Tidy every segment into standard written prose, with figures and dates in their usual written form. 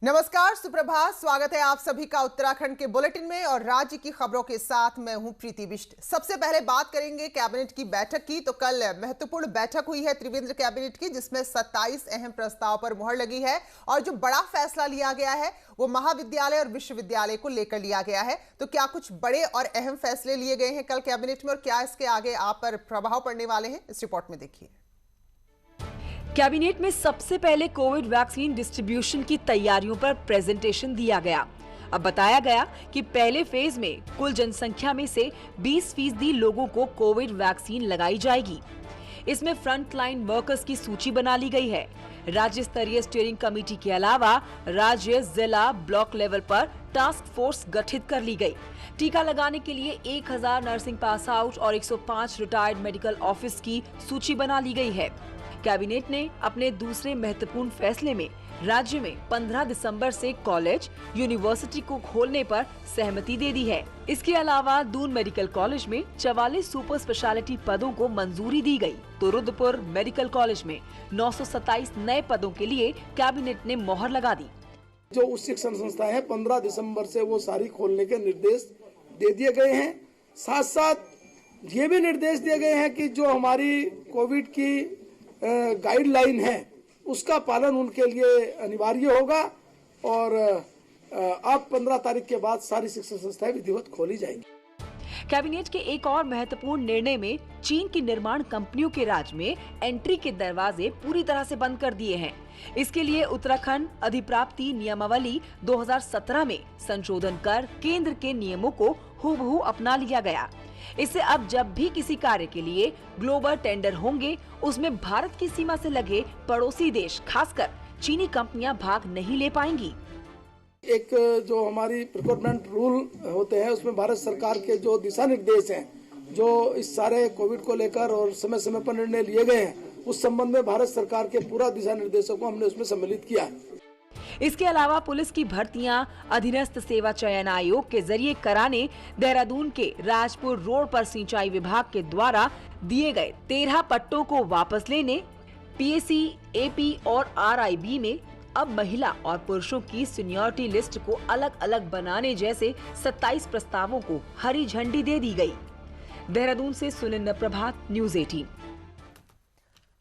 नमस्कार, सुप्रभात। स्वागत है आप सभी का उत्तराखंड के बुलेटिन में और राज्य की खबरों के साथ मैं हूं प्रीति बिष्ट। सबसे पहले बात करेंगे कैबिनेट की बैठक की। तो कल महत्वपूर्ण बैठक हुई है त्रिवेंद्र कैबिनेट की, जिसमें 27 अहम प्रस्ताव पर मुहर लगी है और जो बड़ा फैसला लिया गया है वो महाविद्यालय और विश्वविद्यालय को लेकर लिया गया है। तो क्या कुछ बड़े और अहम फैसले लिए गए हैं कल कैबिनेट में और क्या इसके आगे आप पर प्रभाव पड़ने वाले हैं, इस रिपोर्ट में देखिए। कैबिनेट में सबसे पहले कोविड वैक्सीन डिस्ट्रीब्यूशन की तैयारियों पर प्रेजेंटेशन दिया गया। अब बताया गया कि पहले फेज में कुल जनसंख्या में से 20% लोगों को कोविड वैक्सीन लगाई जाएगी। इसमें फ्रंट लाइन वर्कर्स की सूची बना ली गई है। राज्य स्तरीय स्टीयरिंग कमेटी के अलावा राज्य, जिला, ब्लॉक लेवल पर टास्क फोर्स गठित कर ली गई। टीका लगाने के लिए 1000 नर्सिंग पास आउट और 105 रिटायर्ड मेडिकल ऑफिस की सूची बना ली गई है। कैबिनेट ने अपने दूसरे महत्वपूर्ण फैसले में राज्य में 15 दिसंबर से कॉलेज, यूनिवर्सिटी को खोलने पर सहमति दे दी है। इसके अलावा दून मेडिकल कॉलेज में 44 सुपर स्पेशलिटी पदों को मंजूरी दी गई। तो रुद्रपुर मेडिकल कॉलेज में 927 नए पदों के लिए कैबिनेट ने मोहर लगा दी। जो उच्च शिक्षण संस्था है 15 दिसंबर से वो सारी खोलने के निर्देश दे दिए गए हैं। साथ साथ ये भी निर्देश दिए गए हैं कि जो हमारी कोविड की गाइडलाइन है उसका पालन उनके लिए अनिवार्य होगा और अब 15 तारीख के बाद सारी शिक्षण संस्थाएं विधिवत खोली जाएंगी। कैबिनेट के एक और महत्वपूर्ण निर्णय में चीन की निर्माण कंपनियों के राज्य में एंट्री के दरवाजे पूरी तरह से बंद कर दिए हैं। इसके लिए उत्तराखंड अधिप्राप्ति नियमावली 2017 में संशोधन कर केंद्र के नियमों को हूबहू अपना लिया गया। इससे अब जब भी किसी कार्य के लिए ग्लोबल टेंडर होंगे, उसमें भारत की सीमा से लगे पड़ोसी देश, खासकर चीनी कंपनियां भाग नहीं ले पाएंगी। एक जो हमारी प्रिक्योरमेंट रूल होते हैं उसमें भारत सरकार के जो दिशा निर्देश हैं, जो इस सारे कोविड को लेकर और समय समय पर निर्णय लिए गए हैं, उस संबंध में भारत सरकार के पूरा दिशा निर्देशों को हमने उसमें सम्मिलित किया है। इसके अलावा पुलिस की भर्तियां अधीनस्थ सेवा चयन आयोग के जरिए कराने देहरादून के राजपुर रोड पर सिंचाई विभाग के द्वारा दिए गए 13 पट्टों को वापस लेने, पीएसी, एपी और आरआईबी में अब महिला और पुरुषों की सीनियरिटी लिस्ट को अलग अलग बनाने जैसे 27 प्रस्तावों को हरी झंडी दे दी गई। देहरादून से सुनिंदर प्रभात, न्यूज़ 18।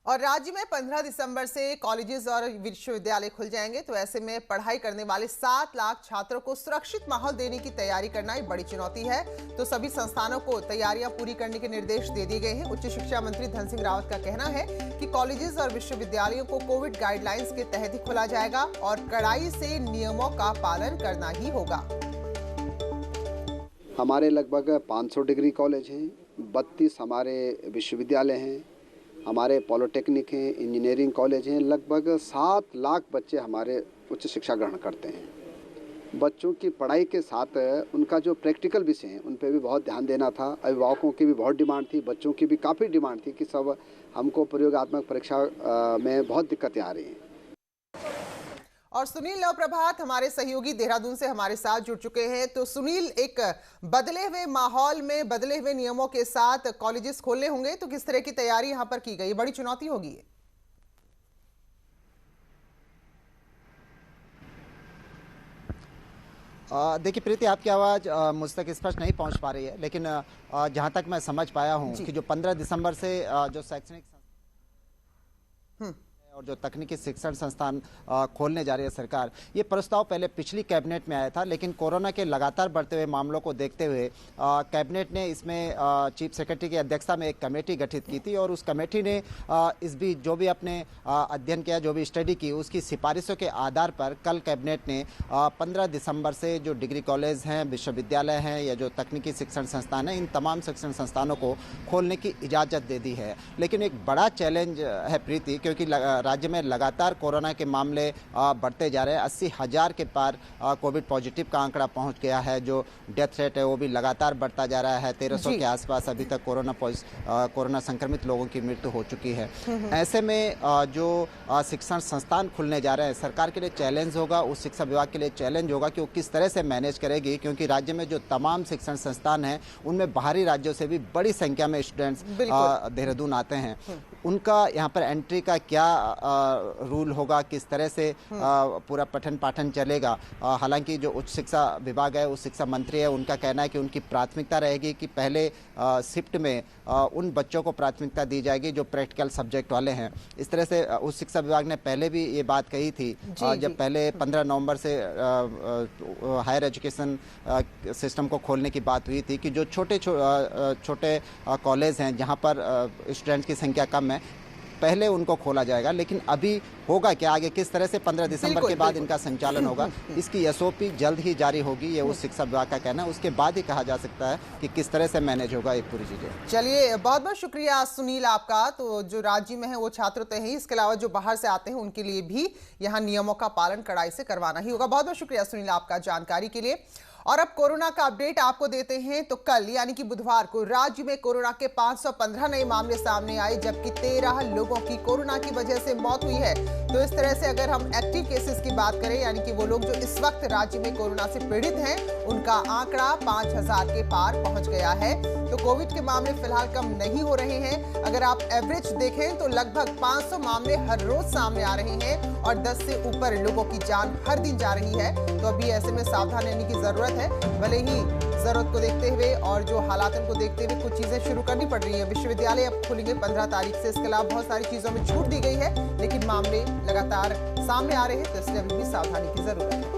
और राज्य में 15 दिसंबर से कॉलेजेस और विश्वविद्यालय खुल जाएंगे। तो ऐसे में पढ़ाई करने वाले 7 लाख छात्रों को सुरक्षित माहौल देने की तैयारी करना एक बड़ी चुनौती है। तो सभी संस्थानों को तैयारियां पूरी करने के निर्देश दे दिए गए हैं। उच्च शिक्षा मंत्री धन सिंह रावत का कहना है कि कॉलेजेस और विश्वविद्यालयों को कोविड गाइडलाइंस के तहत ही खोला जाएगा और कड़ाई से नियमों का पालन करना ही होगा। हमारे लगभग 500 डिग्री कॉलेज हैं, 32 हमारे विश्वविद्यालय हैं, हमारे पॉलिटेक्निक हैं, इंजीनियरिंग कॉलेज हैं। लगभग 7 लाख बच्चे हमारे उच्च शिक्षा ग्रहण करते हैं। बच्चों की पढ़ाई के साथ उनका जो प्रैक्टिकल विषय हैं उन पे भी बहुत ध्यान देना था। अभिभावकों की भी बहुत डिमांड थी, बच्चों की भी काफ़ी डिमांड थी कि सब हमको प्रयोगात्मक परीक्षा में बहुत दिक्कतें आ रही हैं। और सुनील प्रभात हमारे सहयोगी देहरादून से हमारे साथ जुड़ चुके हैं। तो सुनील, एक बदले हुए माहौल में बदले हुए नियमों के साथ कॉलेजेस खोलने होंगे, तो किस तरह की तैयारी यहां पर की गई? बड़ी चुनौती होगी ये। देखिए प्रीति, आपकी आवाज़ मुझ तक स्पष्ट नहीं पहुंच पा रही है, लेकिन जहां तक मैं समझ पाया हूं कि जो 15 दिसंबर से जो शैक्षणिक और जो तकनीकी शिक्षण संस्थान खोलने जा रही है सरकार, ये प्रस्ताव पहले पिछली कैबिनेट में आया था, लेकिन कोरोना के लगातार बढ़ते हुए मामलों को देखते हुए कैबिनेट ने इसमें चीफ सेक्रेटरी की अध्यक्षता में एक कमेटी गठित की थी और उस कमेटी ने इस बीच जो भी अपने अध्ययन किया, जो भी स्टडी की, उसकी सिफारिशों के आधार पर कल कैबिनेट ने 15 दिसंबर से जो डिग्री कॉलेज हैं, विश्वविद्यालय हैं या जो तकनीकी शिक्षण संस्थान हैं, इन तमाम शिक्षण संस्थानों को खोलने की इजाज़त दे दी है। लेकिन एक बड़ा चैलेंज है प्रीति, क्योंकि राज्य में लगातार कोरोना के मामले बढ़ते जा रहे हैं। 80,000 के पार कोविड पॉजिटिव का आंकड़ा पहुंच गया है। जो डेथ रेट है वो भी लगातार बढ़ता जा रहा है। 1300 के आसपास अभी तक कोरोना संक्रमित लोगों की मृत्यु हो चुकी है। ऐसे में जो शिक्षण संस्थान खुलने जा रहे हैं, सरकार के लिए चैलेंज होगा, उस शिक्षा विभाग के लिए चैलेंज होगा कि वो किस तरह से मैनेज करेगी, क्योंकि राज्य में जो तमाम शिक्षण संस्थान हैं उनमें बाहरी राज्यों से भी बड़ी संख्या में स्टूडेंट्स देहरादून आते हैं। उनका यहाँ पर एंट्री का क्या रूल होगा, किस तरह से पूरा पठन पाठन चलेगा। हालांकि जो उच्च शिक्षा विभाग है, उच्च शिक्षा मंत्री है, उनका कहना है कि उनकी प्राथमिकता रहेगी कि पहले शिफ्ट में उन बच्चों को प्राथमिकता दी जाएगी जो प्रैक्टिकल सब्जेक्ट वाले हैं। इस तरह से उच्च शिक्षा विभाग ने पहले भी ये बात कही थी जब पहले 15 नवंबर से हायर एजुकेशन सिस्टम को खोलने की बात हुई थी कि जो छोटे कॉलेज हैं जहां पर स्टूडेंट्स की संख्या कम है, पहले उनको खोला जाएगा। लेकिन अभी होगा क्या आगे, किस तरह से 15 दिसंबर के बाद इनका संचालन होगा, इसकी एसओपी जल्द ही जारी होगी, ये उस शिक्षा विभाग का कहना है। उसके बाद ही कहा जा सकता है कि किस तरह से मैनेज होगा एक पूरी चीजें। चलिए, बहुत बहुत शुक्रिया सुनील आपका। तो जो राज्य में है वो छात्र तो हैं, इसके अलावा जो बाहर से आते हैं उनके लिए भी यहाँ नियमों का पालन कड़ाई से करवाना ही होगा। बहुत बहुत शुक्रिया सुनील आपका जानकारी के लिए। और अब कोरोना का अपडेट आपको देते हैं। तो कल यानी कि बुधवार को राज्य में कोरोना के 515 नए मामले सामने आए, जबकि 13 लोगों की कोरोना की वजह से मौत हुई है। तो इस तरह से अगर हम एक्टिव केसेस की बात करें, यानी कि वो लोग जो इस वक्त राज्य में कोरोना से पीड़ित हैं, उनका आंकड़ा 5000 के पार पहुंच गया है। तो कोविड के मामले फिलहाल कम नहीं हो रहे हैं। अगर आप एवरेज देखें तो लगभग 500 मामले हर रोज सामने आ रहे हैं और 10 से ऊपर लोगों की जान हर दिन जा रही है। तो अभी ऐसे में सावधान रहने की जरूरत है। भले ही जरूरत को देखते हुए और जो हालात को देखते हुए कुछ चीजें शुरू करनी पड़ रही है। विश्वविद्यालय अब खुलेंगे 15 तारीख से। इसके अलावा बहुत सारी चीजों में छूट दी गई है, लेकिन मामले लगातार सामने आ रहे हैं, तो इसलिए अभी भी सावधानी की जरूरत है।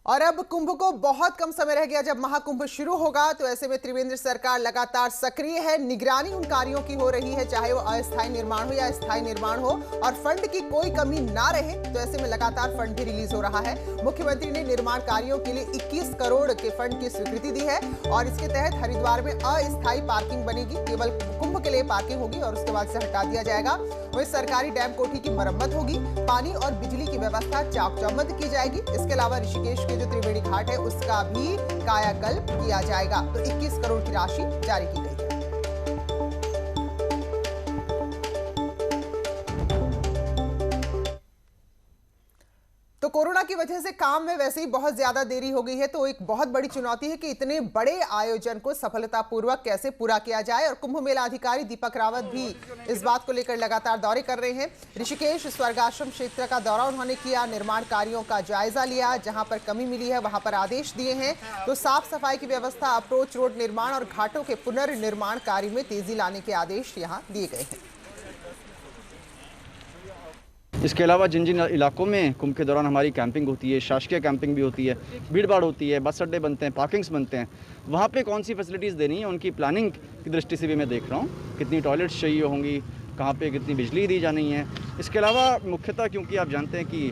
और अब कुंभ को बहुत कम समय रह गया जब महाकुंभ शुरू होगा। तो ऐसे में त्रिवेंद्र सरकार लगातार सक्रिय है, निगरानी उन कार्यों की हो रही है, चाहे वो अस्थायी निर्माण हो या स्थायी निर्माण हो, और फंड की कोई कमी ना रहे। तो ऐसे में लगातार फंड भी रिलीज हो रहा है। मुख्यमंत्री ने निर्माण कार्यों के लिए 21 करोड़ के फंड की स्वीकृति दी है और इसके तहत हरिद्वार में अस्थायी पार्किंग बनेगी, केवल कुंभ के लिए पार्किंग होगी और उसके बाद से हटा दिया जाएगा। वही सरकारी डैम कोठी की मरम्मत होगी, पानी और बिजली की व्यवस्था चाक चौबंद की जाएगी। इसके अलावा ऋषिकेश के जो त्रिवेणी घाट है उसका भी कायाकल्प किया जाएगा। तो 21 करोड़ की राशि जारी की गई है। तो कोरोना की वजह से काम में वैसे ही बहुत ज्यादा देरी हो गई है, तो एक बहुत बड़ी चुनौती है कि इतने बड़े आयोजन को सफलतापूर्वक कैसे पूरा किया जाए। और कुंभ मेला अधिकारी दीपक रावत भी इस बात को लेकर लगातार दौरे कर रहे हैं। ऋषिकेश स्वर्गाश्रम क्षेत्र का दौरा उन्होंने किया, निर्माण कार्यों का जायजा लिया, जहां पर कमी मिली है वहां पर आदेश दिए हैं। तो साफ सफाई की व्यवस्था, अप्रोच रोड निर्माण और घाटों के पुनर्निर्माण कार्य में तेजी लाने के आदेश यहां दिए गए हैं। इसके अलावा जिन जिन इलाकों में कुंभ के दौरान हमारी कैंपिंग होती है, शासकीय कैंपिंग भी होती है, भीड़ भाड़ होती है, बस अड्डे बनते हैं, पार्किंग्स बनते हैं, वहाँ पे कौन सी फैसिलिटीज़ देनी है, उनकी प्लानिंग की दृष्टि से भी मैं देख रहा हूँ। कितनी टॉयलेट्स चाहिए होंगी, कहाँ पे कितनी बिजली दी जानी है। इसके अलावा मुख्यतः क्योंकि आप जानते हैं कि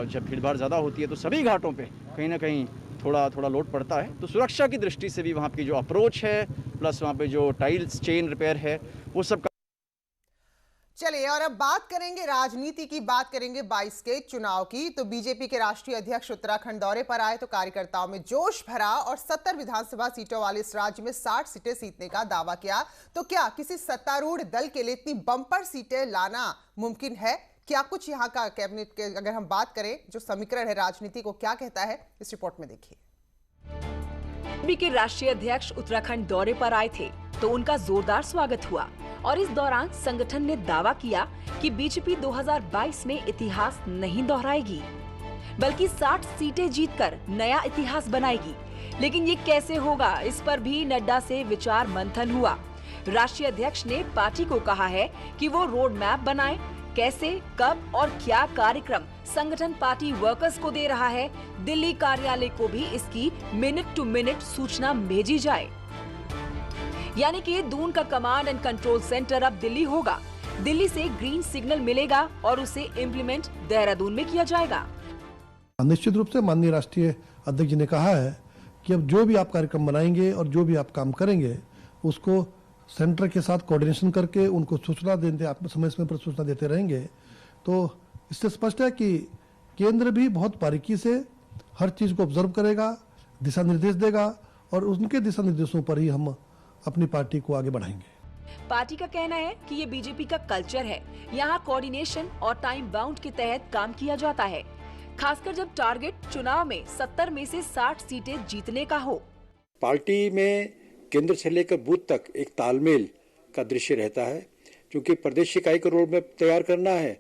जब भीड़ भाड़ ज़्यादा होती है तो सभी घाटों पर कहीं ना कहीं थोड़ा लोड पड़ता है। तो सुरक्षा की दृष्टि से भी वहाँ की जो अप्रोच है, प्लस वहाँ पर जो टाइल्स चेन रिपेयर है, वो सब। चलिए, और अब बात करेंगे राजनीति की, बात करेंगे 22 के चुनाव की। तो बीजेपी के राष्ट्रीय अध्यक्ष उत्तराखंड दौरे पर आए तो कार्यकर्ताओं में जोश भरा और 70 विधानसभा सीटों वाले इस राज्य में 60 सीटें जीतने का दावा किया। तो क्या किसी सत्तारूढ़ दल के लिए इतनी बम्पर सीटें लाना मुमकिन है? क्या कुछ यहाँ का कैबिनेट के अगर हम बात करें जो समीकरण है राजनीति को, क्या कहता है, इस रिपोर्ट में देखिए। बीजेपी के राष्ट्रीय अध्यक्ष उत्तराखंड दौरे पर आए थे तो उनका जोरदार स्वागत हुआ और इस दौरान संगठन ने दावा किया कि बीजेपी 2022 में इतिहास नहीं दोहराएगी, बल्कि 60 सीटें जीतकर नया इतिहास बनाएगी। लेकिन ये कैसे होगा, इस पर भी नड्डा से विचार मंथन हुआ। राष्ट्रीय अध्यक्ष ने पार्टी को कहा है कि वो रोड मैप बनाए, कैसे, कब और क्या कार्यक्रम संगठन पार्टी वर्कर्स को दे रहा है। दिल्ली कार्यालय को भी इसकी मिनट टू मिनट सूचना भेजी जाए। यानी कि दून का कमांड एंड कंट्रोल सेंटर अब दिल्ली होगा। दिल्ली से ग्रीन सिग्नल मिलेगा और उसे इम्प्लीमेंट देहरादून में किया जाएगा। निश्चित रूप से माननीय राष्ट्रीय अध्यक्ष जी ने कहा है कि अब जो भी आप कार्यक्रम बनाएंगे और जो भी आप काम करेंगे उसको सेंटर के साथ कोऑर्डिनेशन करके उनको सूचना देते, आप समय समय पर सूचना देते रहेंगे। तो इससे स्पष्ट है कि केंद्र भी बहुत बारीकी से हर चीज को ऑब्जर्व करेगा, दिशा निर्देश देगा और उनके दिशा निर्देशों पर ही हम अपनी पार्टी को आगे बढ़ाएंगे। पार्टी का कहना है कि ये बीजेपी का कल्चर है, यहाँ कोऑर्डिनेशन और टाइम बाउंड के तहत काम किया जाता है, खासकर जब टारगेट चुनाव में 70 में से 60 सीटें जीतने का हो। पार्टी में केंद्र से लेकर बूथ तक एक तालमेल का दृश्य रहता है। क्योंकि प्रदेश इकाई को रोड मैप तैयार करना है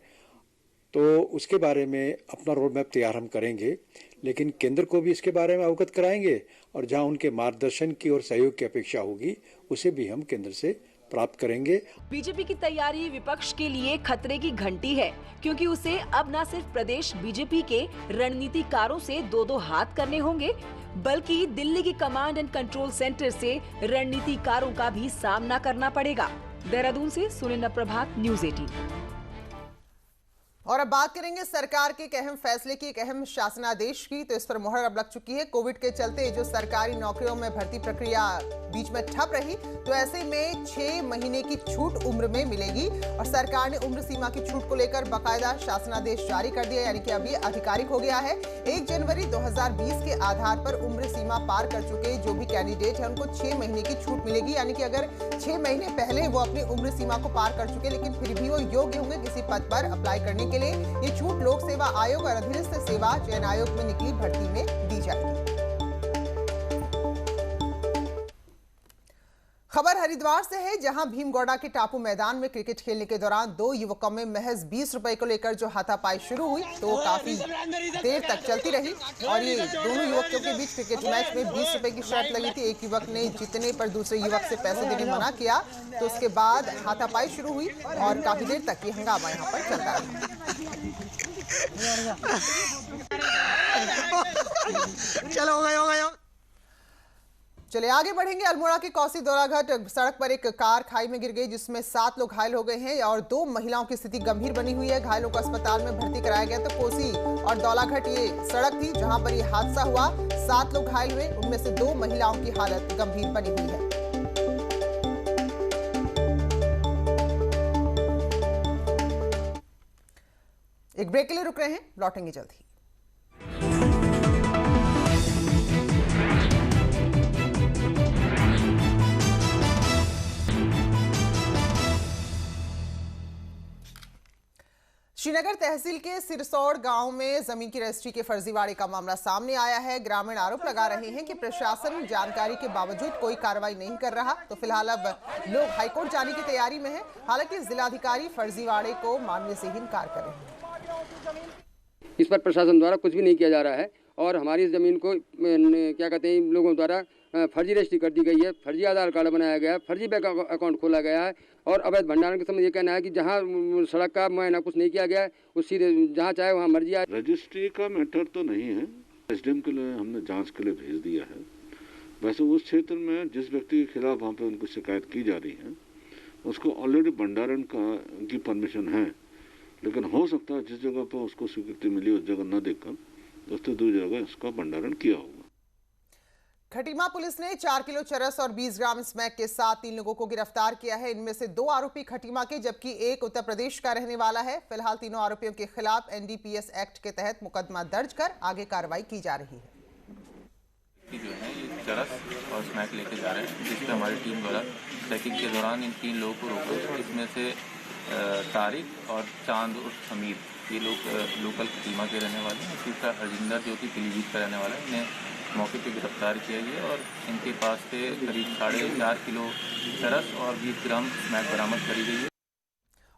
तो उसके बारे में अपना रोड मैप तैयार हम करेंगे, लेकिन केंद्र को भी इसके बारे में अवगत कराएंगे और जहां उनके मार्गदर्शन की और सहयोग की अपेक्षा होगी उसे भी हम केंद्र से प्राप्त करेंगे। बीजेपी की तैयारी विपक्ष के लिए खतरे की घंटी है, क्योंकि उसे अब न सिर्फ प्रदेश बीजेपी के रणनीतिकारों से दो हाथ करने होंगे, बल्कि दिल्ली की कमांड एंड कंट्रोल सेंटर से रणनीतिकारों का भी सामना करना पड़ेगा। देहरादून से सुनील प्रभात, न्यूज़ 18। और अब बात करेंगे सरकार के एक अहम फैसले की, एक अहम शासनादेश की। तो इस पर मुहर अब लग चुकी है। कोविड के चलते जो सरकारी नौकरियों में भर्ती प्रक्रिया बीच में ठप रही, तो ऐसे में 6 महीने की छूट उम्र में मिलेगी और सरकार ने उम्र सीमा की छूट को लेकर बाकायदा शासनादेश जारी कर दिया, यानी कि अभी आधिकारिक हो गया है। 1 जनवरी 2020 के आधार पर उम्र सीमा पार कर चुके जो भी कैंडिडेट है उनको 6 महीने की छूट मिलेगी, यानी कि अगर 6 महीने पहले वो अपनी उम्र सीमा को पार कर चुके लेकिन फिर भी वो योग्य होंगे किसी पद पर अप्लाई करने के लिए, ये छूट लोक सेवा आयोग और अधीनस्थ सेवा चयन आयोग में निकली भर्ती में दी जाएगी। खबर हरिद्वार से है, जहां भीमगौड़ा के टापू मैदान में क्रिकेट खेलने के दौरान 2 युवकों में महज 20 रुपए को लेकर जो हाथापाई शुरू हुई तो काफी देर तक चलती रही और ये दोनों युवकों के बीच क्रिकेट मैच में 20 रुपए की शर्त लगी थी। एक युवक ने जीतने पर दूसरे युवक से पैसे देने मना किया, तो उसके बाद हाथापाई शुरू हुई और काफी देर तक ये हंगामा यहाँ पर चलता रहा। चलो हो गया। चले आगे बढ़ेंगे। अल्मोड़ा के कौसी दौराघाट सड़क पर एक कार खाई में गिर गई, जिसमें 7 लोग घायल हो गए हैं और 2 महिलाओं की स्थिति गंभीर बनी हुई है। घायलों को अस्पताल में भर्ती कराया गया। तो कोसी और दौलाघाट ये सड़क थी जहां पर ये हादसा हुआ। 7 लोग घायल हुए, उनमें से 2 महिलाओं की हालत गंभीर बनी हुई है। एक ब्रेक के लिए रुक रहे हैं, लौटेंगे जल्द ही। श्रीनगर तहसील के सिरसौड़ गांव में जमीन की रजिस्ट्री के फर्जीवाड़े का मामला सामने आया है। ग्रामीण आरोप लगा रहे हैं कि प्रशासन जानकारी के बावजूद कोई कार्रवाई नहीं कर रहा। तो फिलहाल अब लोग हाईकोर्ट जाने की तैयारी में हैं। हालांकि जिलाधिकारी फर्जीवाड़े को मानने से ही इनकार कर रहे हैं। इस पर प्रशासन द्वारा कुछ भी नहीं किया जा रहा है और हमारी इस जमीन को क्या कहते हैं लोगों द्वारा फर्जी रजिस्ट्री कर दी गई है, फर्जी आधार कार्ड बनाया गया है, फर्जी बैंक अकाउंट खोला गया है और अवैध भंडारण के समय ये कहना है कि जहाँ सड़क का मुआयना कुछ नहीं किया गया है उसी जहाँ चाहे वहाँ मर्जी आए। रजिस्ट्री का मैटर तो नहीं है, एसडीएम के लिए हमने जांच के लिए भेज दिया है। वैसे उस क्षेत्र में जिस व्यक्ति के खिलाफ वहाँ पे उनको शिकायत की जा रही है उसको ऑलरेडी भंडारण की परमिशन है, लेकिन हो सकता है जिस जगह पर उसको स्वीकृति मिली उस जगह न देखकर उससे दूसरी जगह इसका भंडारण किया होगा। खटीमा पुलिस ने 4 किलो चरस और 20 ग्राम स्मैक के साथ 3 लोगों को गिरफ्तार किया है। इनमें से 2 आरोपी खटीमा के जबकि एक उत्तर प्रदेश का रहने वाला है। फिलहाल तीनों आरोपियों के खिलाफ एनडीपीएस एक्ट के तहत मुकदमा दर्ज कर आगे कार्रवाई की जा रही है। जो है ये चरस और स्मैक लेके जा रहे हैं, जिसपे हमारी टीम द्वारा चेकिंग के दौरान इन 3 लोगों को रोका। इसमें से तारिक और चांद और समीर ये लोग लोकल खटीमा के रहने वाले हैं। दूसरा हरजिंदर जो कि पीलीभीत का रहने वाला है, इन्हें मौके पे गिरफ्तार किया गया और इनके पास से करीब 4.5 किलो चरस और 20 ग्राम स्मैक बरामद करी गई है।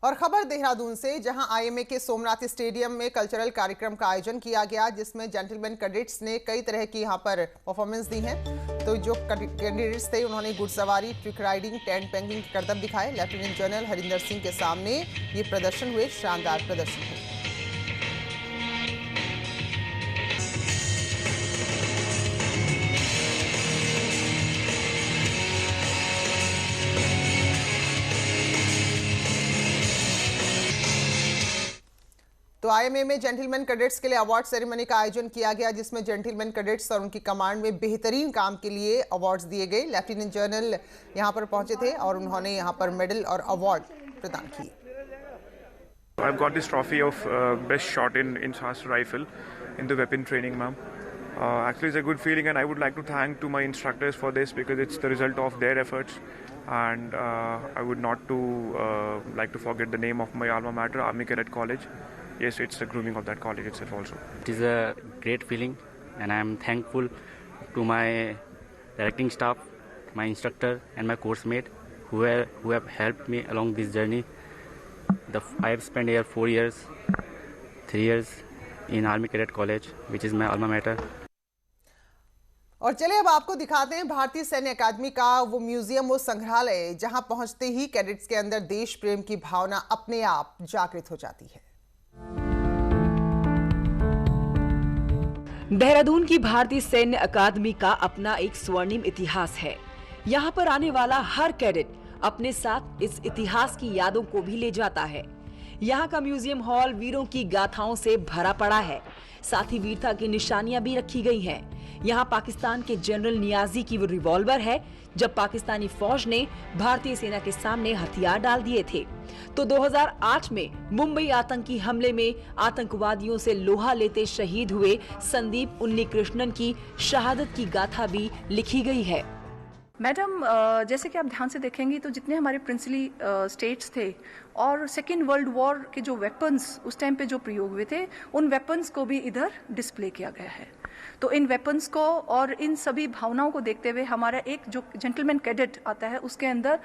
और खबर देहरादून से, जहां आईएमए के सोमनाथ स्टेडियम में कल्चरल कार्यक्रम का आयोजन किया गया, जिसमें जेंटलमैन कैडेट्स ने कई तरह की यहां पर परफॉर्मेंस दी है। तो जो कैंडिडेट्स थे उन्होंने घुड़सवारी, ट्रिक राइडिंग, टेंट पेंगिंग के करतब दिखाए। लेफ्टिनेंट जनरल हरिंदर सिंह के सामने ये प्रदर्शन हुए, शानदार प्रदर्शन हुए। तो आईएमए में जेंटलमैन कैडेट्स के लिए अवार्ड सेरेमनी का आयोजन किया गया, जिसमें जेंटलमैन कैडेट्स और उनकी कमांड में बेहतरीन काम के लिए अवार्ड्स दिए गए। लेफ्टिनेंट जनरल यहां पर पहुंचे थे और उन्होंने यहां पर मेडल और अवार्ड प्रदान किए। I've got this trophy of best shot in fast rifle in the weapon training, ma'am. Actually, it's a good feeling, and I would like to thank to my instructors for this because it's the result of their efforts. And I would not to like to forget the name of my alma mater, Army Cadet College. Yes, it's the grooming of that college itself also. It is a great feeling, and I am thankful to my directing staff my instructor and my course mate who have helped me along this journey. I have spent here 4 years, 3 years in Army Cadet College, which is my alma mater. और चलिए अब आपको दिखाते हैं भारतीय सैन्य अकादमी का वो म्यूजियम, वो संग्रहालय जहां पहुंचते ही कैडेट्स के अंदर देश प्रेम की भावना अपने आप जागृत हो जाती है। देहरादून की भारतीय सैन्य अकादमी का अपना एक स्वर्णिम इतिहास है। यहाँ पर आने वाला हर कैडेट अपने साथ इस इतिहास की यादों को भी ले जाता है। यहाँ का म्यूजियम हॉल वीरों की गाथाओं से भरा पड़ा है, साथ ही वीरता की निशानियां भी रखी गई हैं। यहाँ पाकिस्तान के जनरल नियाजी की वो रिवॉल्वर है जब पाकिस्तानी फौज ने भारतीय सेना के सामने हथियार डाल दिए थे। तो 2008 में मुंबई आतंकी हमले में आतंकवादियों से लोहा लेते शहीद हुए संदीप उन्नीकृष्णन की शहादत की गाथा भी लिखी गई है। मैडम, जैसे कि आप ध्यान से देखेंगी तो जितने हमारे प्रिंसली स्टेट्स थे और सेकेंड वर्ल्ड वॉर के जो वेपन्स उस टाइम पे जो प्रयोग हुए थे, उन वेपन्स को भी इधर डिस्प्ले किया गया है। तो इन वेपन्स को और इन सभी भावनाओं को देखते हुए हमारा एक जो जेंटलमैन कैडेट आता है उसके अंदर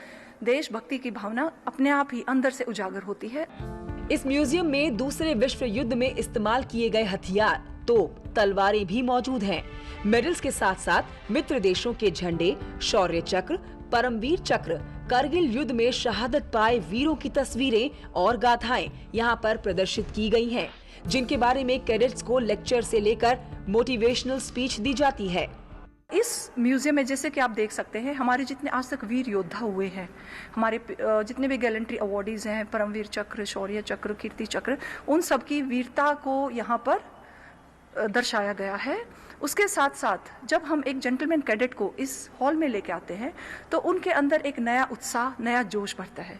देशभक्ति की भावना अपने आप ही अंदर से उजागर होती है। इस म्यूजियम में दूसरे विश्व युद्ध में इस्तेमाल किए गए हथियार, तोप, तलवारें भी मौजूद हैं। मेडल्स के साथ साथ मित्र देशों के झंडे, शौर्य चक्र, परमवीर चक्र, करगिल युद्ध में शहादत पाए वीरों की तस्वीरें और गाथाएं यहाँ पर प्रदर्शित की गई हैं, जिनके बारे में कैडेट्स को लेक्चर से लेकर मोटिवेशनल स्पीच दी जाती है। इस म्यूजियम में जैसे कि आप देख सकते हैं हमारे जितने आज तक वीर योद्धा हुए हैं, हमारे जितने भी गैलेंट्री अवार्डीज हैं, परमवीर चक्र, शौर्य चक्र, कीर्ति चक्र, उन सब की वीरता को यहाँ पर दर्शाया गया है। उसके साथ साथ जब हम एक जेंटलमैन कैडेट को इस हॉल में लेके आते हैं तो उनके अंदर एक नया उत्साह, नया जोश भरता है।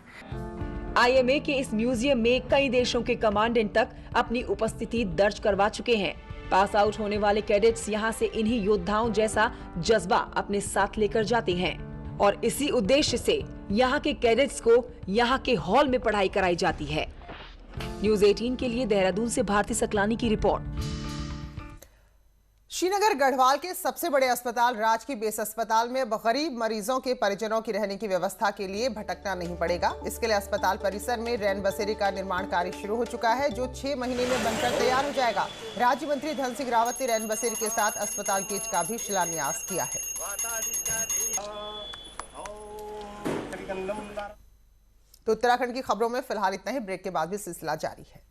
IMA के इस म्यूजियम में कई देशों के कमांडेंट तक अपनी उपस्थिति दर्ज करवा चुके हैं। पास आउट होने वाले कैडेट्स यहाँ से इन्हीं योद्धाओं जैसा जज्बा अपने साथ लेकर जाते हैं और इसी उद्देश्य से यहाँ के कैडेट्स को यहाँ के हॉल में पढ़ाई कराई जाती है। न्यूज़ 18 के लिए देहरादून से भारती सकलानी की रिपोर्ट। श्रीनगर गढ़वाल के सबसे बड़े अस्पताल राजकीय बेस अस्पताल में अब गरीब मरीजों के परिजनों की रहने की व्यवस्था के लिए भटकना नहीं पड़ेगा। इसके लिए अस्पताल परिसर में रैन बसेरे का निर्माण कार्य शुरू हो चुका है, जो 6 महीने में बनकर तैयार हो जाएगा। राज्य मंत्री धन सिंह रावत ने रैन बसेरे के साथ अस्पताल गेट का भी शिलान्यास किया है। तो उत्तराखंड की खबरों में फिलहाल इतना ही। ब्रेक के बाद भी सिलसिला जारी है।